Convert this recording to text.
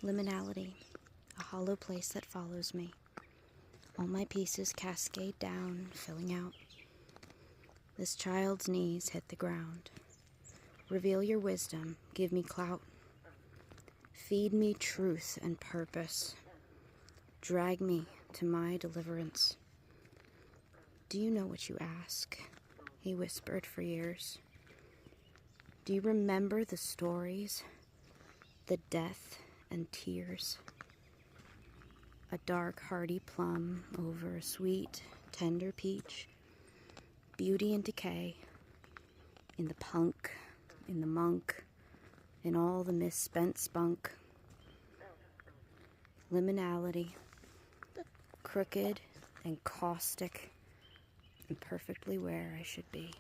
Liminality, a hollow place that follows me. All my pieces cascade down, filling out. This child's knees hit the ground. Reveal your wisdom, give me clout. Feed me truth and purpose. Drag me to my deliverance. Do you know what you ask? He whispered for years. Do you remember the stories, the death and tears? A dark, hardy plum over a sweet, tender peach. Beauty and decay, in the punk, in the monk, in all the misspent spunk. Liminality, crooked and caustic, and perfectly where I should be.